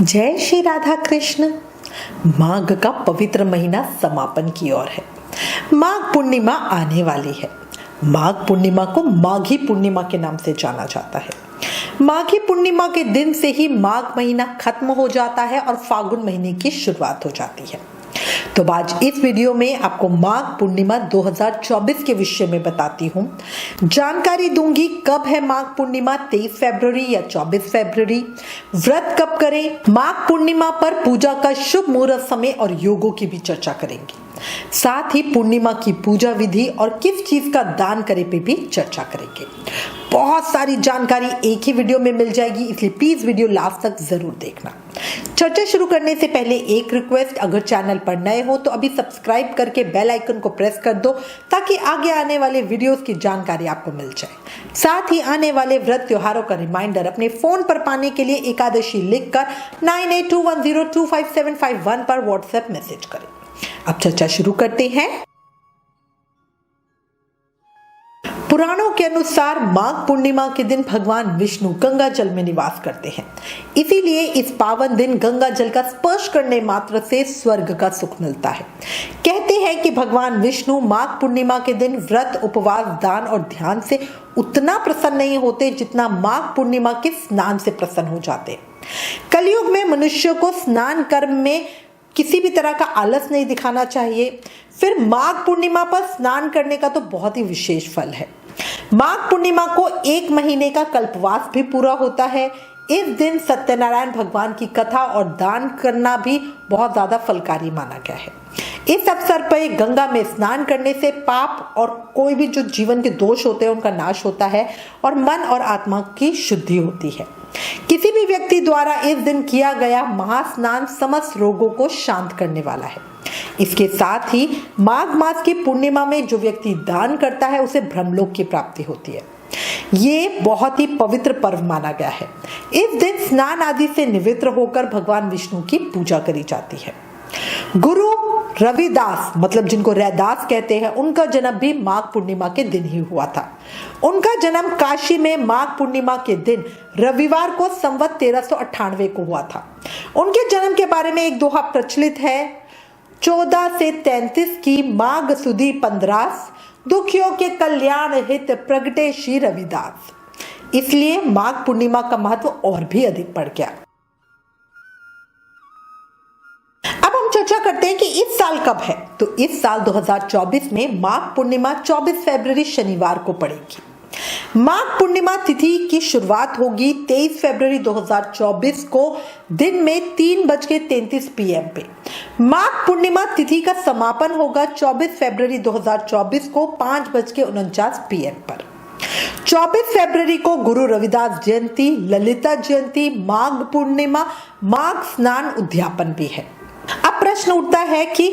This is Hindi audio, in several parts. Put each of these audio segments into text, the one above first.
जय श्री राधा कृष्ण। माघ का पवित्र महीना समापन की ओर है। माघ पूर्णिमा आने वाली है। माघ पूर्णिमा को माघी पूर्णिमा के नाम से जाना जाता है। माघी पूर्णिमा के दिन से ही माघ महीना खत्म हो जाता है और फागुन महीने की शुरुआत हो जाती है। तो आज इस वीडियो में आपको माघ पूर्णिमा 2024 के विषय में बताती हूँ। जानकारी दूंगी कब है माघ पूर्णिमा, 23 फरवरी या 24 फरवरी, व्रत कब करें, माघ पूर्णिमा पर पूजा का शुभ मुहूर्त समय और योगों की भी चर्चा करेंगे। साथ ही पूर्णिमा की पूजा विधि और किस चीज का दान करें पे भी चर्चा करेंगे। बहुत सारी जानकारी एक ही वीडियो में मिल जाएगी, इसलिए प्लीज वीडियो लास्ट तक जरूर देखना। चर्चा शुरू करने से पहले एक रिक्वेस्ट, अगर चैनल पर नए हो तो अभी सब्सक्राइब करके बेल आइकन को प्रेस कर दो ताकि आगे आने वाले वीडियोस की जानकारी आपको मिल जाए। साथ ही आने वाले व्रत त्योहारों का रिमाइंडर अपने फोन पर पाने के लिए एकादशी लिखकर 9821025751 पर व्हाट्सएप मैसेज करें। अब चर्चा शुरू करते हैं। पुराणों के अनुसार माघ पूर्णिमा के दिन भगवान विष्णु गंगा जल में निवास करते हैं। इसीलिए इस पावन दिन गंगा जल का स्पर्श करने मात्र से स्वर्ग का सुख मिलता है। कहते हैं कि भगवान विष्णु माघ पूर्णिमा के दिन व्रत, उपवास, दान और ध्यान से उतना प्रसन्न नहीं होते जितना माघ पूर्णिमा के स्नान से प्रसन्न हो जाते। कलयुग में मनुष्य को स्नान कर्म में किसी भी तरह का आलस नहीं दिखाना चाहिए। फिर माघ पूर्णिमा पर स्नान करने का तो बहुत ही विशेष फल है। माघ पूर्णिमा को 1 महीने का कल्पवास भी पूरा होता है। इस दिन सत्यनारायण भगवान की कथा और दान करना भी बहुत ज्यादा फलकारी माना गया है। इस अवसर पर गंगा में स्नान करने से पाप और कोई भी जो जीवन के दोष होते हैं उनका नाश होता है और मन और आत्मा की शुद्धि होती है। किसी भी व्यक्ति द्वारा इस दिन किया गया महास्नान समस्त रोगों को शांत करने वाला है। इसके साथ ही माघ मास की पूर्णिमा में जो व्यक्ति दान करता है उसे ब्रह्मलोक की प्राप्ति होती है। ये बहुत ही पवित्र पर्व माना गया है। इस दिन स्नान आदि से निवृत्त होकर भगवान विष्णु की पूजा करी जाती है। गुरु रविदास, मतलब जिनको रैदास कहते हैं, उनका जन्म भी माघ पूर्णिमा के दिन ही हुआ था। उनका जन्म काशी में माघ पूर्णिमा के दिन रविवार को संवत 1398 को हुआ था। उनके जन्म के बारे में एक दोहा प्रचलित है, 14 से 33 की माघ सुदी 15, दुखियों के कल्याण हित प्रगटे श्री रविदास। इसलिए माघ पूर्णिमा का महत्व और भी अधिक बढ़ गया। चर्चा करते हैं कि इस साल कब है। तो इस साल 2024 में माघ पूर्णिमा 24 फरवरी शनिवार को पड़ेगी। माघ पूर्णिमा तिथि की शुरुआत होगी 23 फरवरी 2024 को दिन में 3:33 PM पे। माघ पूर्णिमा तिथि का समापन होगा 24 फरवरी 2024 को 5:49 PM पर। 24 फरवरी को गुरु रविदास जयंती, ललिता जयंती, माघ पूर्णिमा, माघ स्नान उद्यापन भी है। अब प्रश्न उठता है कि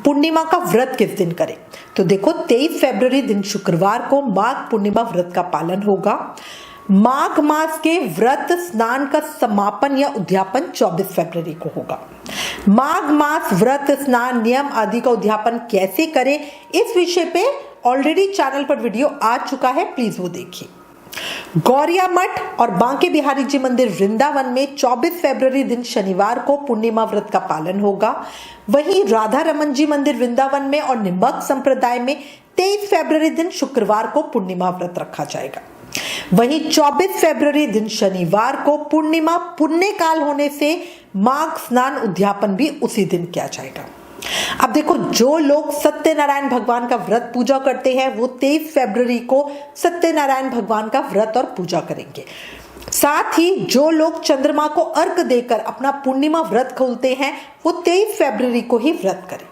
पूर्णिमा का व्रत किस दिन करें। तो देखो, 23 फरवरी दिन शुक्रवार को माघ पूर्णिमा व्रत का पालन होगा। माघ मास के व्रत स्नान का समापन या उद्यापन 24 फरवरी को होगा। माघ मास व्रत, स्नान, नियम आदि का उद्यापन कैसे करें, इस विषय पे ऑलरेडी चैनल पर वीडियो आ चुका है, प्लीज वो देखिए। गौरिया मठ और बांके बिहारी जी मंदिर वृंदावन में 24 फरवरी दिन शनिवार को पूर्णिमा व्रत का पालन होगा। वहीं राधा रमन जी मंदिर वृंदावन में और निम्बक संप्रदाय में 23 फरवरी दिन शुक्रवार को पूर्णिमा व्रत रखा जाएगा। वहीं 24 फरवरी दिन शनिवार को पूर्णिमा पुण्य काल होने से माघ स्नान उद्यापन भी उसी दिन किया जाएगा। अब देखो, जो लोग सत्यनारायण भगवान का व्रत पूजा करते हैं वो 23 फरवरी को सत्यनारायण भगवान का व्रत और पूजा करेंगे। साथ ही जो लोग चंद्रमा को अर्घ देकर अपना पूर्णिमा व्रत खोलते हैं वो 23 फरवरी को ही व्रत करें।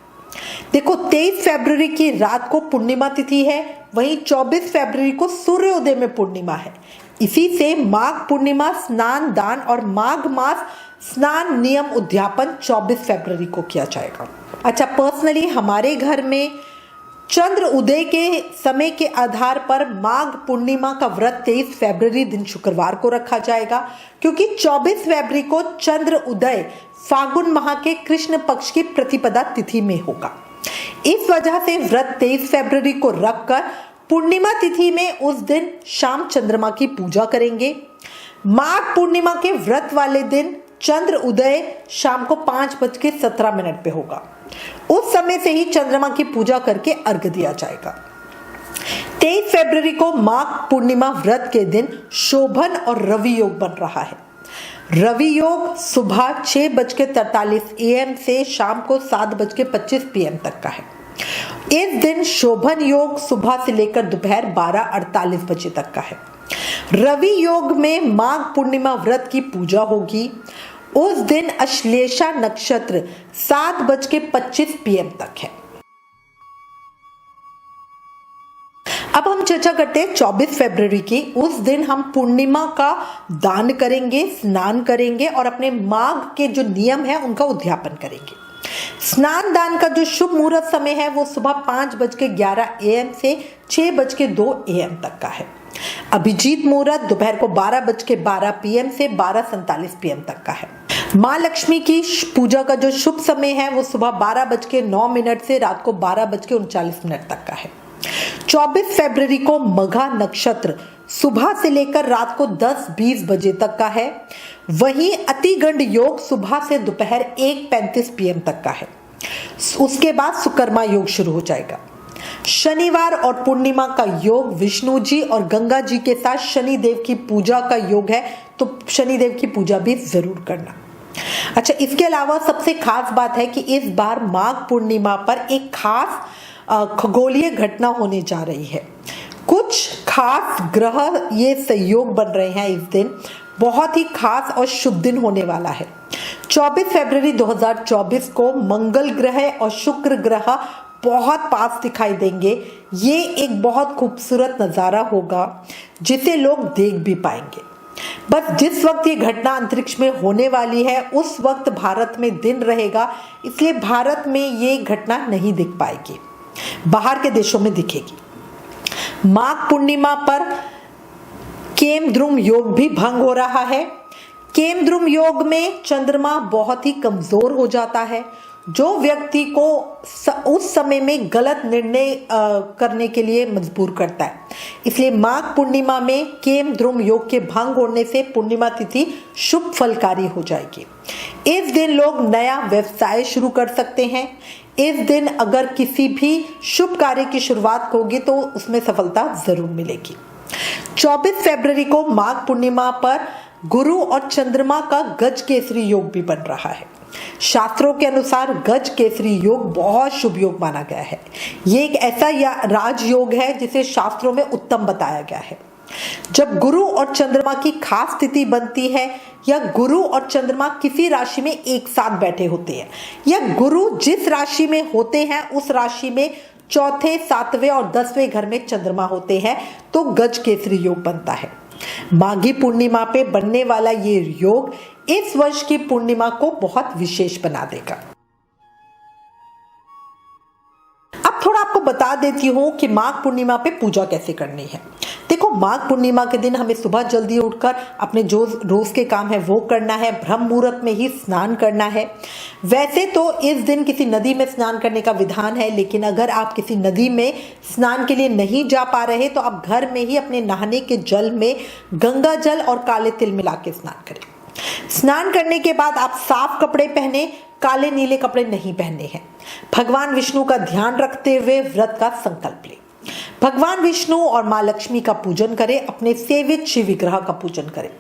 देखो, 23 फरवरी की रात को पूर्णिमा तिथि है, वहीं 24 फरवरी को सूर्योदय में पूर्णिमा है। इसी से माघ पूर्णिमा स्नान, दान और माघ मास स्नान नियम उद्यापन 24 फरवरी को किया जाएगा। अच्छा, पर्सनली हमारे घर में चंद्र उदय के समय के आधार पर माघ पूर्णिमा का व्रत 23 फरवरी दिन शुक्रवार को रखा जाएगा, क्योंकि 24 फरवरी को चंद्र उदय फागुन माह के कृष्ण पक्ष की प्रतिपदा तिथि में होगा। इस वजह से व्रत 23 फरवरी को रखकर पूर्णिमा तिथि में उस दिन शाम चंद्रमा की पूजा करेंगे। माघ पूर्णिमा के व्रत वाले दिन चंद्र उदय शाम को 5:17 पे होगा। उस समय से ही चंद्रमा की पूजा करके अर्घ्य दिया जाएगा। 23 फरवरी को माघ पूर्णिमा व्रत के दिन शोभन और रवि योग बन रहा है। रवि योग सुबह 6:43 AM से शाम को 7:25 PM तक का है। इस दिन शोभन योग सुबह से लेकर दोपहर 12:48 बजे तक का है। रवि योग में माघ पूर्णिमा व्रत की पूजा होगी। उस दिन अश्लेषा नक्षत्र 7:25 PM तक है। अब हम चर्चा करते हैं 24 फरवरी की। उस दिन हम पूर्णिमा का दान करेंगे, स्नान करेंगे और अपने माघ के जो नियम है उनका उद्यापन करेंगे। स्नान दान का जो शुभ मुहूर्त समय है वो सुबह 5:11 AM से 6:02 AM तक का है। अभिजीत मुहूर्त दोपहर को 12:12 PM से 12:47 PM तक का है। माँ लक्ष्मी की पूजा का जो शुभ समय है वो सुबह 12:09 से रात को 12:39 तक का है। 24 फरवरी को मघा नक्षत्र सुबह से लेकर रात को 10:20 बजे तक का है। वहीं अतिगंड योग सुबह से दोपहर 1:35 PM तक का है। उसके बाद सुकर्मा योग शुरू हो जाएगा। शनिवार और पूर्णिमा का योग विष्णु जी और गंगा जी के साथ शनिदेव की पूजा का योग है, तो शनिदेव की पूजा भी जरूर करना। अच्छा, इसके अलावा सबसे खास बात है कि इस बार माघ पूर्णिमा पर एक खास खगोलीय घटना होने जा रही है। कुछ खास ग्रह ये संयोग बन रहे हैं। इस दिन बहुत ही खास और शुभ दिन होने वाला है। 24 फरवरी 2024 को मंगल ग्रह और शुक्र ग्रह बहुत पास दिखाई देंगे। ये एक बहुत खूबसूरत नजारा होगा जिसे लोग देख भी पाएंगे। बस जिस वक्त ये घटना अंतरिक्ष में होने वाली है उस वक्त भारत में दिन रहेगा, इसलिए भारत में ये घटना नहीं दिख पाएगी, बाहर के देशों में दिखेगी। माघ पूर्णिमा पर केमद्रुम योग भी भंग हो रहा है। केमद्रुम योग में चंद्रमा बहुत ही कमजोर हो जाता है, जो व्यक्ति को उस समय में गलत निर्णय करने के लिए मजबूर करता है। इसलिए माघ पूर्णिमा में केमद्रुम योग के भंग होने से पूर्णिमा तिथि शुभ फलकारी हो जाएगी। इस दिन लोग नया व्यवसाय शुरू कर सकते हैं। इस दिन अगर किसी भी शुभ कार्य की शुरुआत होगी तो उसमें सफलता जरूर मिलेगी। 24 फरवरी को माघ पूर्णिमा पर गुरु और चंद्रमा का गज केसरी योग भी बन रहा है। शास्त्रों के अनुसार गज केसरी योग बहुत शुभ योग माना गया है। ये एक ऐसा राजयोग है जिसे शास्त्रों में उत्तम बताया गया है। जब गुरु और चंद्रमा की खास स्थिति बनती है या गुरु और चंद्रमा किसी राशि में एक साथ बैठे होते हैं या गुरु जिस राशि में होते हैं उस राशि में चौथे, 7वें और 10वें घर में चंद्रमा होते हैं तो गज केसरी योग बनता है। माघी पूर्णिमा पे बनने वाला ये योग इस वर्ष की पूर्णिमा को बहुत विशेष बना देगा। अब थोड़ा आपको बता देती हूँ कि माघ पूर्णिमा पे पूजा कैसे करनी है। देखो, माघ पूर्णिमा के दिन हमें सुबह जल्दी उठकर अपने जो रोज के काम है वो करना है। ब्रह्म मुहूर्त में ही स्नान करना है। वैसे तो इस दिन किसी नदी में स्नान करने का विधान है, लेकिन अगर आप किसी नदी में स्नान के लिए नहीं जा पा रहे तो आप घर में ही अपने नहाने के जल में गंगा जल और काले तिल मिला के स्नान करें। स्नान करने के बाद आप साफ कपड़े पहने, काले नीले कपड़े नहीं पहनने हैं। भगवान विष्णु का ध्यान रखते हुए व्रत का संकल्प लें। भगवान विष्णु और माँ लक्ष्मी का पूजन करें। अपने सेवित शिव विग्रह का पूजन करें।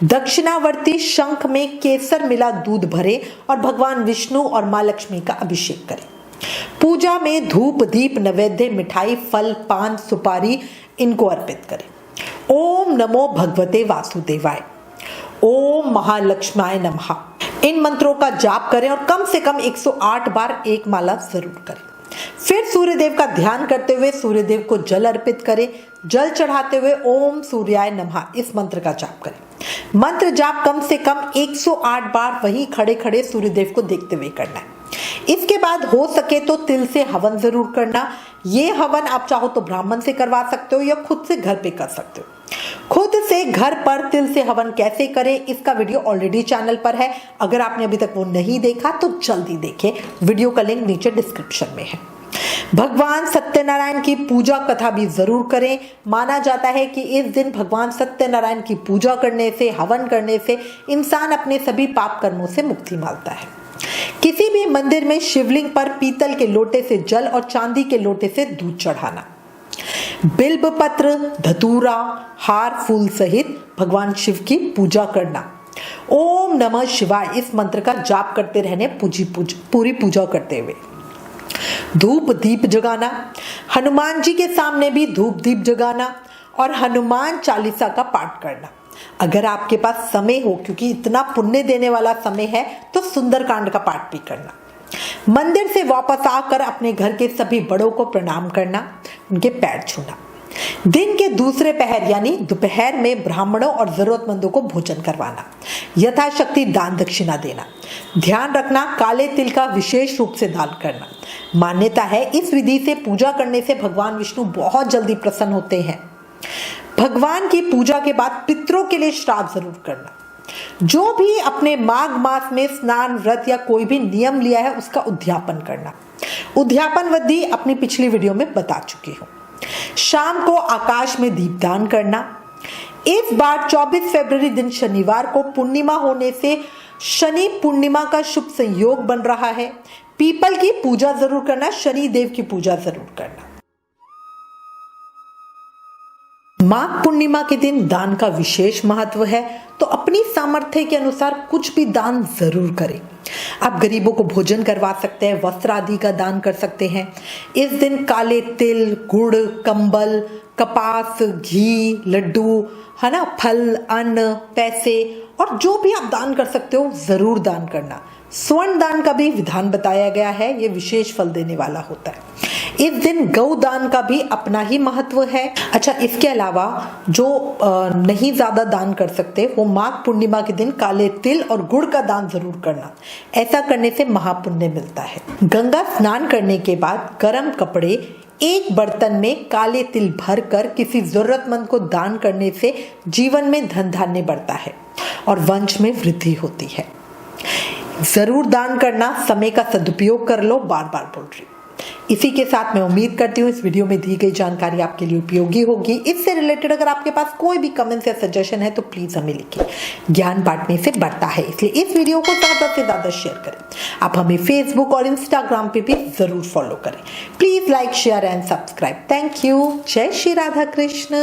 दक्षिणावर्ती शंख में केसर मिला दूध भरें और भगवान विष्णु और माँ लक्ष्मी का अभिषेक करें। पूजा में धूप, दीप, नैवेद्य, मिठाई, फल, पान, सुपारी इनको अर्पित करें। ओम नमो भगवते वासुदेवाय, ओम महालक्ष्माय नमः, इन मंत्रों का जाप करें और कम से कम 108 बार एक माला जरूर करें। फिर सूर्यदेव का ध्यान करते हुए सूर्यदेव को जल अर्पित करें। जल चढ़ाते हुए ओम सूर्याय नमः इस मंत्र का जाप करें। मंत्र जाप कम से कम 108 बार वहीं खड़े खड़े सूर्यदेव को देखते हुए करना है। इसके बाद हो सके तो तिल से हवन जरूर करना। ये हवन आप चाहो तो ब्राह्मण से करवा सकते हो या खुद से घर पे कर सकते हो। खुद से घर पर तिल से हवन कैसे करें इसका वीडियो ऑलरेडी चैनल पर है। अगर आपने अभी तक वो नहीं देखा तो जल्दी देखें, वीडियो का लिंक नीचे डिस्क्रिप्शन में है। भगवान सत्यनारायण की पूजा कथा भी जरूर करें। माना जाता है कि इस दिन भगवान सत्यनारायण की पूजा करने से, हवन करने से इंसान अपने सभी पाप कर्मों से मुक्ति मांगता है। किसी भी मंदिर में शिवलिंग पर पीतल के लोटे से जल और चांदी के लोटे से दूध चढ़ाना, बिल्व पत्र, धतूरा, हार, फूल सहित भगवान शिव की पूजा करना, ओम नमः शिवाय इस मंत्र का जाप करते रहने पूरी पूजा करते हुए, धूप दीप जगाना, हनुमान जी के सामने भी धूप दीप जगाना और हनुमान चालीसा का पाठ करना। अगर आपके पास समय हो, क्योंकि इतना पुण्य देने वाला समय है, तो सुंदरकांड का पाठ भी करना। मंदिर से वापस आकर अपने घर के सभी बड़ों को प्रणाम करना, उनके पैर छूना। दिन के दूसरे पहर यानी दोपहर में ब्राह्मणों और जरूरतमंदों को भोजन करवाना, यथाशक्ति दान दक्षिणा देना। ध्यान रखना, काले तिल का विशेष रूप से दान करना। मान्यता है इस विधि से पूजा करने से भगवान विष्णु बहुत जल्दी प्रसन्न होते हैं। भगवान की पूजा के बाद पितरों के लिए श्राद्ध जरूर करना। जो भी अपने माघ मास में स्नान, व्रत या कोई भी नियम लिया है उसका उद्यापन करना। उद्यापन विधि अपनी पिछली वीडियो में बता चुकी हूं। शाम को आकाश में दीपदान करना। इस बार 24 फरवरी दिन शनिवार को पूर्णिमा होने से शनि पूर्णिमा का शुभ संयोग बन रहा है। पीपल की पूजा जरूर करना, शनि देव की पूजा जरूर करना। माघ पूर्णिमा के दिन दान का विशेष महत्व है, तो अपनी सामर्थ्य के अनुसार कुछ भी दान जरूर करें। आप गरीबों को भोजन करवा सकते हैं, वस्त्र आदि का दान कर सकते हैं। इस दिन काले तिल, गुड़, कंबल, कपास, घी, लड्डू, है ना, फल, अन्न, पैसे और जो भी आप दान कर सकते हो जरूर दान करना। स्वर्ण दान का भी विधान बताया गया है, ये विशेष फल देने वाला होता है। इस दिन गौ दान का भी अपना ही महत्व है। अच्छा, इसके अलावा जो नहीं ज्यादा दान कर सकते वो माघ पूर्णिमा के दिन काले तिल और गुड़ का दान जरूर करना। ऐसा करने से महापुण्य मिलता है। गंगा स्नान करने के बाद गर्म कपड़े एक बर्तन में काले तिल भर कर किसी जरूरतमंद को दान करने से जीवन में धन धान्य बढ़ता है और वंश में वृद्धि होती है। जरूर दान करना, समय का सदुपयोग कर लो, बार बार बोल रही हूँ। इसी के साथ मैं उम्मीद करती हूँ इस वीडियो में दी गई जानकारी आपके लिए उपयोगी होगी। इससे रिलेटेड अगर आपके पास कोई भी कमेंट्स या सजेशन है तो प्लीज हमें लिखिए। ज्ञान बांटने से बढ़ता है, इसलिए इस वीडियो को ज्यादा से ज्यादा शेयर करें। आप हमें फेसबुक और इंस्टाग्राम पे भी जरूर फॉलो करें। Please like, share and subscribe. Thank you. जय श्री राधा कृष्ण।